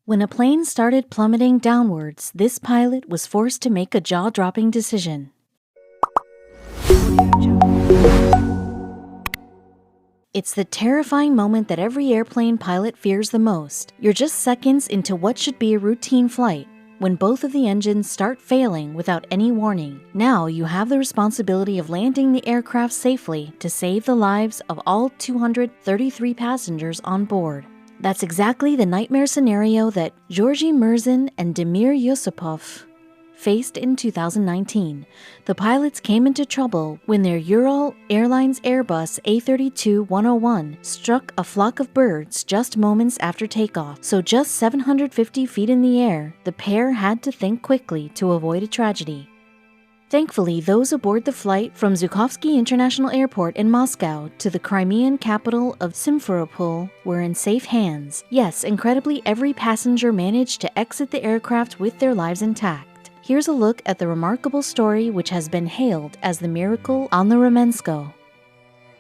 When a plane started plummeting downwards, this pilot was forced to make a jaw-dropping decision. It's the terrifying moment that every airplane pilot fears the most. You're just seconds into what should be a routine flight, when both of the engines start failing without any warning. Now you have the responsibility of landing the aircraft safely to save the lives of all 233 passengers on board. That's exactly the nightmare scenario that Georgy Mirzin and Damir Yusupov faced in 2019. The pilots came into trouble when their Ural Airlines Airbus A32101 struck a flock of birds just moments after takeoff. So just 750 feet in the air, the pair had to think quickly to avoid a tragedy. Thankfully, those aboard the flight from Zhukovsky International Airport in Moscow to the Crimean capital of Simferopol were in safe hands. Yes, incredibly, every passenger managed to exit the aircraft with their lives intact. Here's a look at the remarkable story which has been hailed as the miracle on the Ramensko.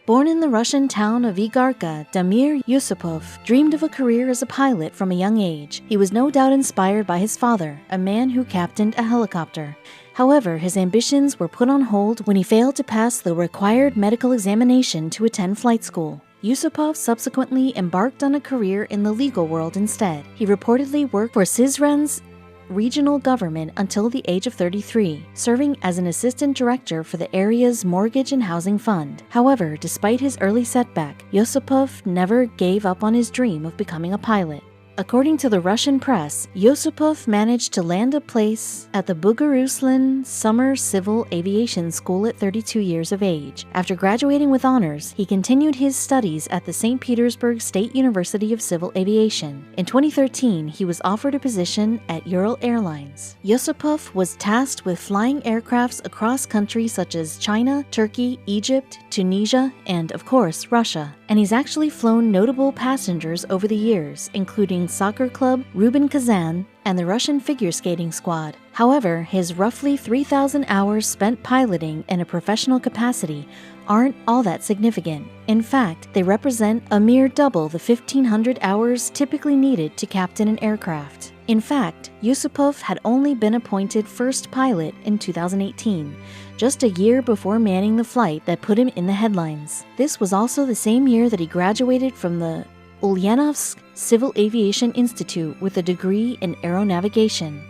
Born in the Russian town of Igarka, Damir Yusupov dreamed of a career as a pilot from a young age. He was no doubt inspired by his father, a man who captained a helicopter. However, his ambitions were put on hold when he failed to pass the required medical examination to attend flight school. Yusupov subsequently embarked on a career in the legal world instead. He reportedly worked for Syzran's regional government until the age of 33, serving as an assistant director for the area's mortgage and housing fund. However, despite his early setback, Yusupov never gave up on his dream of becoming a pilot. According to the Russian press, Yusupov managed to land a place at the Bugaruslan Summer Civil Aviation School at 32 years of age. After graduating with honors, he continued his studies at the St. Petersburg State University of Civil Aviation. In 2013, he was offered a position at Ural Airlines. Yusupov was tasked with flying aircrafts across countries such as China, Turkey, Egypt, Tunisia, and, of course, Russia. And he's actually flown notable passengers over the years, including soccer club Rubin Kazan and the Russian figure skating squad. However, his roughly 3,000 hours spent piloting in a professional capacity aren't all that significant. In fact, they represent a mere double the 1,500 hours typically needed to captain an aircraft. In fact, Yusupov had only been appointed first pilot in 2018, just a year before manning the flight that put him in the headlines. This was also the same year that he graduated from the Ulyanovsk Civil Aviation Institute with a degree in aeronavigation.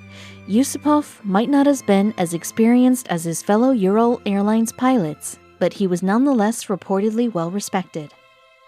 Yusupov might not have been as experienced as his fellow Ural Airlines pilots, but he was nonetheless reportedly well respected.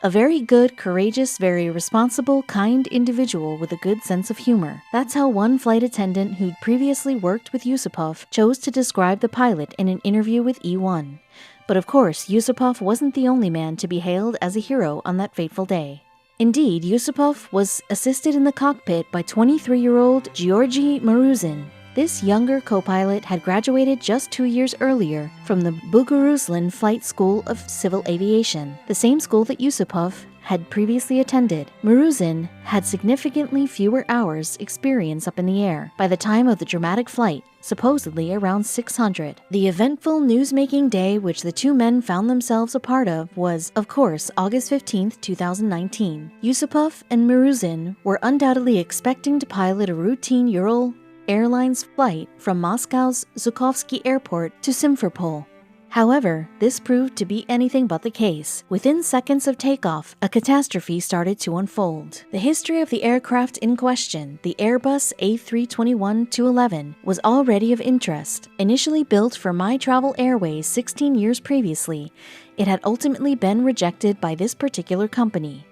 A very good, courageous, very responsible, kind individual with a good sense of humor. That's how one flight attendant who'd previously worked with Yusupov chose to describe the pilot in an interview with E1. But of course, Yusupov wasn't the only man to be hailed as a hero on that fateful day. Indeed, Yusupov was assisted in the cockpit by 23-year-old Georgy Maruzin. This younger co-pilot had graduated just 2 years earlier from the Bugaruslan Flight School of Civil Aviation, the same school that Yusupov had previously attended. Maruzin had significantly fewer hours experience up in the air by the time of the dramatic flight, supposedly around 600. The eventful news-making day which the two men found themselves a part of was, of course, August 15, 2019. Yusupov and Maruzin were undoubtedly expecting to pilot a routine Ural Airlines flight from Moscow's Zhukovsky Airport to Simferopol. However, this proved to be anything but the case. Within seconds of takeoff, a catastrophe started to unfold. The history of the aircraft in question, the Airbus A321-211, was already of interest. Initially built for My Travel Airways 16 years previously, it had ultimately been rejected by this particular company.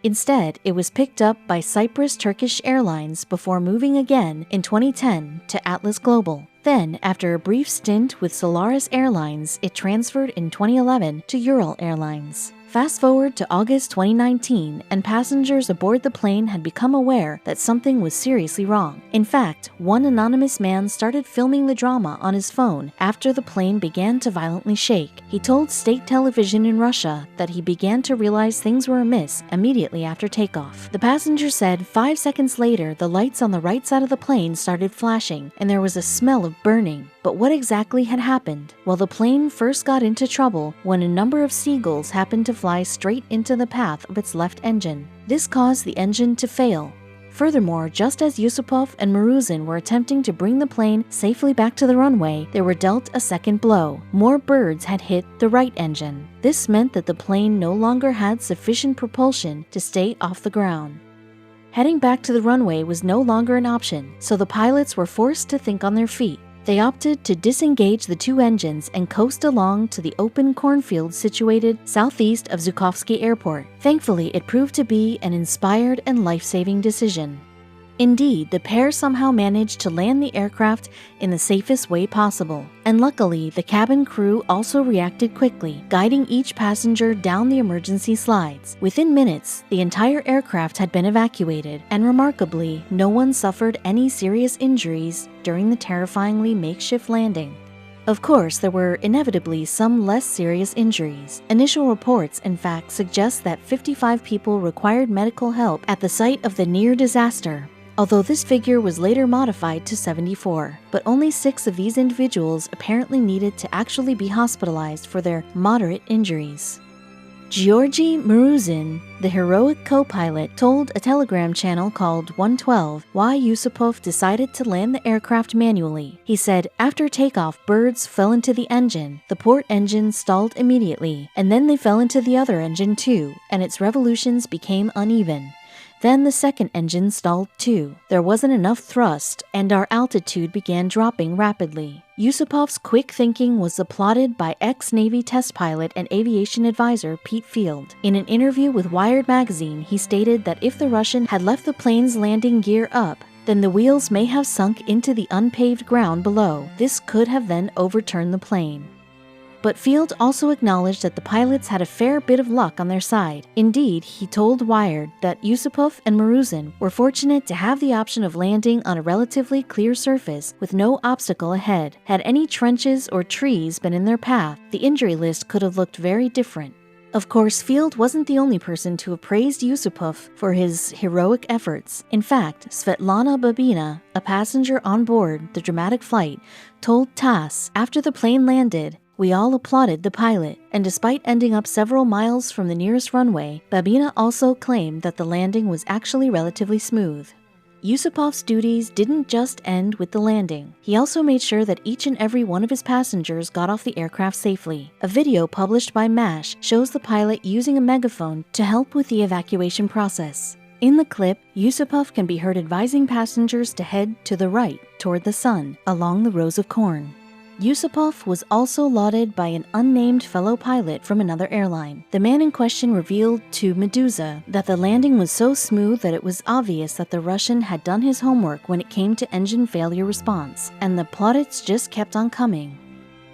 Instead, it was picked up by Cyprus Turkish Airlines before moving again in 2010 to Atlas Global. Then, after a brief stint with Solaris Airlines, it transferred in 2011 to Ural Airlines. Fast forward to August 2019, and passengers aboard the plane had become aware that something was seriously wrong. In fact, one anonymous man started filming the drama on his phone after the plane began to violently shake. He told state television in Russia that he began to realize things were amiss immediately after takeoff. The passenger said 5 seconds later, the lights on the right side of the plane started flashing, and there was a smell of burning. But what exactly had happened? Well, the plane first got into trouble when a number of seagulls happened to fly straight into the path of its left engine. This caused the engine to fail. Furthermore, just as Yusupov and Maruzin were attempting to bring the plane safely back to the runway, they were dealt a second blow. More birds had hit the right engine. This meant that the plane no longer had sufficient propulsion to stay off the ground. Heading back to the runway was no longer an option, so the pilots were forced to think on their feet. They opted to disengage the two engines and coast along to the open cornfield situated southeast of Zhukovsky Airport. Thankfully, it proved to be an inspired and life-saving decision. Indeed, the pair somehow managed to land the aircraft in the safest way possible. And luckily, the cabin crew also reacted quickly, guiding each passenger down the emergency slides. Within minutes, the entire aircraft had been evacuated, and remarkably, no one suffered any serious injuries during the terrifyingly makeshift landing. Of course, there were inevitably some less serious injuries. Initial reports, in fact, suggest that 55 people required medical help at the site of the near disaster, although this figure was later modified to 74. But only 6 of these individuals apparently needed to actually be hospitalized for their moderate injuries. Georgy Maruzin, the heroic co-pilot, told a Telegram channel called 112 why Yusupov decided to land the aircraft manually. He said, "After takeoff, birds fell into the engine. The port engine stalled immediately, and then they fell into the other engine too, and its revolutions became uneven. Then the second engine stalled too. There wasn't enough thrust, and our altitude began dropping rapidly." Yusupov's quick thinking was applauded by ex-Navy test pilot and aviation advisor Pete Field. In an interview with Wired magazine, he stated that if the Russian had left the plane's landing gear up, then the wheels may have sunk into the unpaved ground below. This could have then overturned the plane. But Field also acknowledged that the pilots had a fair bit of luck on their side. Indeed, he told Wired that Yusupov and Maruzin were fortunate to have the option of landing on a relatively clear surface with no obstacle ahead. Had any trenches or trees been in their path, the injury list could have looked very different. Of course, Field wasn't the only person to have praised Yusupov for his heroic efforts. In fact, Svetlana Babina, a passenger on board the dramatic flight, told TASS after the plane landed, "We all applauded the pilot," and despite ending up several miles from the nearest runway, Babina also claimed that the landing was actually relatively smooth. Yusupov's duties didn't just end with the landing. He also made sure that each and every one of his passengers got off the aircraft safely. A video published by MASH shows the pilot using a megaphone to help with the evacuation process. In the clip, Yusupov can be heard advising passengers to head to the right, toward the sun, along the rows of corn. Yusupov was also lauded by an unnamed fellow pilot from another airline. The man in question revealed to Meduza that the landing was so smooth that it was obvious that the Russian had done his homework when it came to engine failure response, and the plaudits just kept on coming.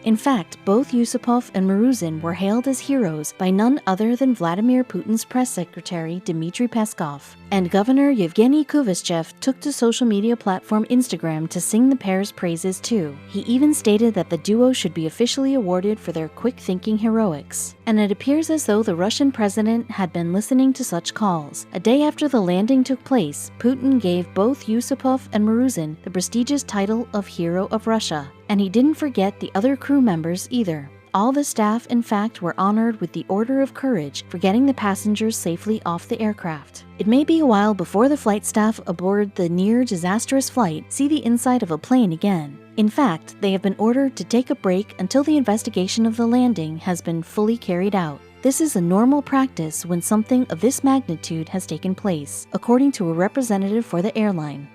In fact, both Yusupov and Maruzin were hailed as heroes by none other than Vladimir Putin's press secretary Dmitry Peskov, and Governor Yevgeny Kuvashchev took to social media platform Instagram to sing the pair's praises too. He even stated that the duo should be officially awarded for their quick-thinking heroics. And it appears as though the Russian president had been listening to such calls. A day after the landing took place, Putin gave both Yusupov and Maruzin the prestigious title of Hero of Russia. And he didn't forget the other crew members either. All the staff, in fact, were honored with the Order of Courage for getting the passengers safely off the aircraft. It may be a while before the flight staff aboard the near-disastrous flight see the inside of a plane again. In fact, they have been ordered to take a break until the investigation of the landing has been fully carried out. This is a normal practice when something of this magnitude has taken place, according to a representative for the airline.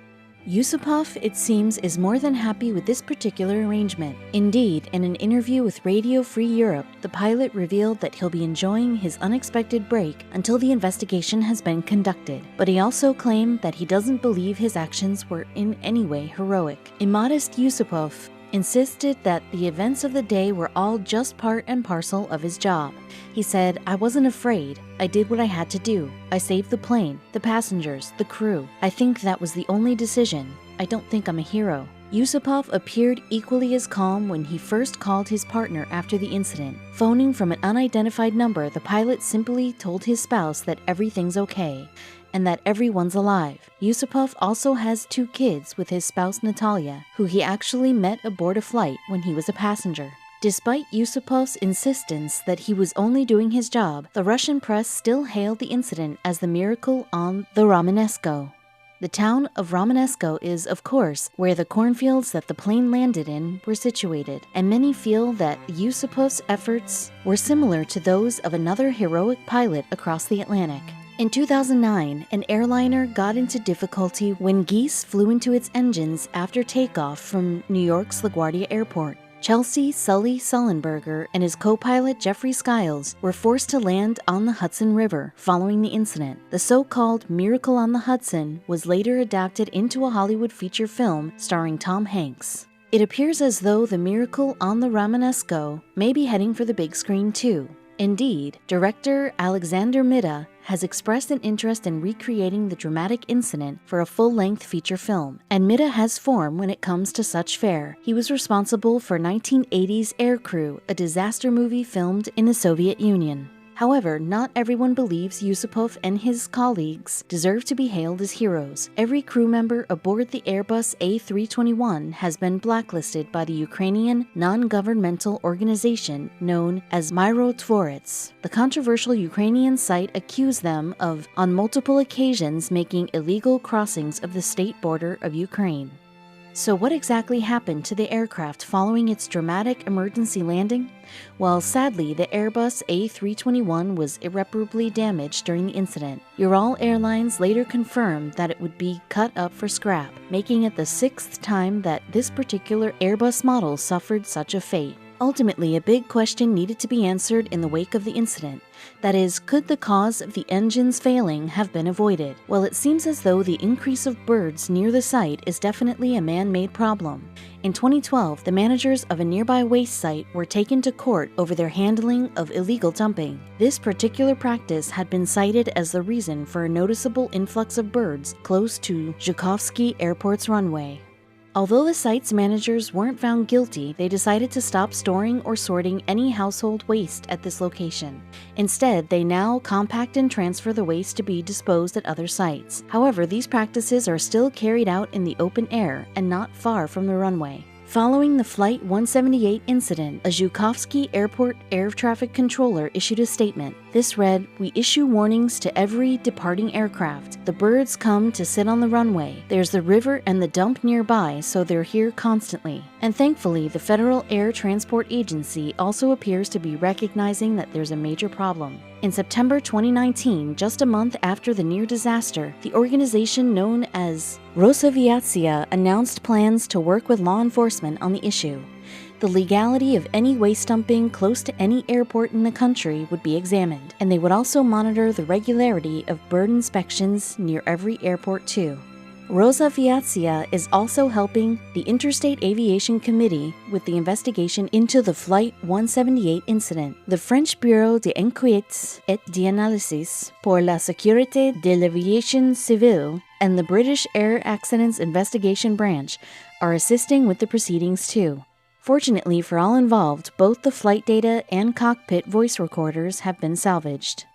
Yusupov, it seems, is more than happy with this particular arrangement. Indeed, in an interview with Radio Free Europe, the pilot revealed that he'll be enjoying his unexpected break until the investigation has been conducted. But he also claimed that he doesn't believe his actions were in any way heroic. Immodest Yusupov insisted that the events of the day were all just part and parcel of his job. He said, "I wasn't afraid. I did what I had to do. I saved the plane, the passengers, the crew. I think that was the only decision. I don't think I'm a hero." Yusupov appeared equally as calm when he first called his partner after the incident. Phoning from an unidentified number, the pilot simply told his spouse that everything's okay and that everyone's alive. Yusupov also has 2 kids with his spouse Natalia, who he actually met aboard a flight when he was a passenger. Despite Yusupov's insistence that he was only doing his job, the Russian press still hailed the incident as the miracle on the Romanesco. The town of Romanesco is, of course, where the cornfields that the plane landed in were situated, and many feel that Yusupov's efforts were similar to those of another heroic pilot across the Atlantic. In 2009, an airliner got into difficulty when geese flew into its engines after takeoff from New York's LaGuardia Airport. Chelsea Sully Sullenberger and his co-pilot Jeffrey Skiles were forced to land on the Hudson River following the incident. The so-called Miracle on the Hudson was later adapted into a Hollywood feature film starring Tom Hanks. It appears as though the Miracle on the Romanesco may be heading for the big screen too. Indeed, director Alexander Midda has expressed an interest in recreating the dramatic incident for a full-length feature film, and Midda has form when it comes to such fare. He was responsible for 1980's Aircrew, a disaster movie filmed in the Soviet Union. However, not everyone believes Yusupov and his colleagues deserve to be hailed as heroes. Every crew member aboard the Airbus A321 has been blacklisted by the Ukrainian non-governmental organization known as Mirotvorets. The controversial Ukrainian site accused them of, on multiple occasions, making illegal crossings of the state border of Ukraine. So what exactly happened to the aircraft following its dramatic emergency landing? Well, sadly, the Airbus A321 was irreparably damaged during the incident. Ural Airlines later confirmed that it would be cut up for scrap, making it the 6th time that this particular Airbus model suffered such a fate. Ultimately, a big question needed to be answered in the wake of the incident. That is, could the cause of the engine's failing have been avoided? Well, it seems as though the increase of birds near the site is definitely a man-made problem. In 2012, the managers of a nearby waste site were taken to court over their handling of illegal dumping. This particular practice had been cited as the reason for a noticeable influx of birds close to Zhukovsky Airport's runway. Although the site's managers weren't found guilty, they decided to stop storing or sorting any household waste at this location. Instead, they now compact and transfer the waste to be disposed at other sites. However, these practices are still carried out in the open air and not far from the runway. Following the Flight 178 incident, a Zhukovsky Airport air traffic controller issued a statement. This read, "We issue warnings to every departing aircraft. The birds come to sit on the runway. There's the river and the dump nearby, so they're here constantly." And thankfully, the Federal Air Transport Agency also appears to be recognizing that there's a major problem. In September 2019, just a month after the near disaster, the organization known as Rosaviatsia announced plans to work with law enforcement on the issue. The legality of any waste dumping close to any airport in the country would be examined, and they would also monitor the regularity of bird inspections near every airport too. Rosaviatsia is also helping the Interstate Aviation Committee with the investigation into the Flight 178 incident. The French Bureau d'Enquêtes et d'Analysis pour la Sécurité de l'Aviation Civile and the British Air Accidents Investigation Branch are assisting with the proceedings too. Fortunately for all involved, both the flight data and cockpit voice recorders have been salvaged.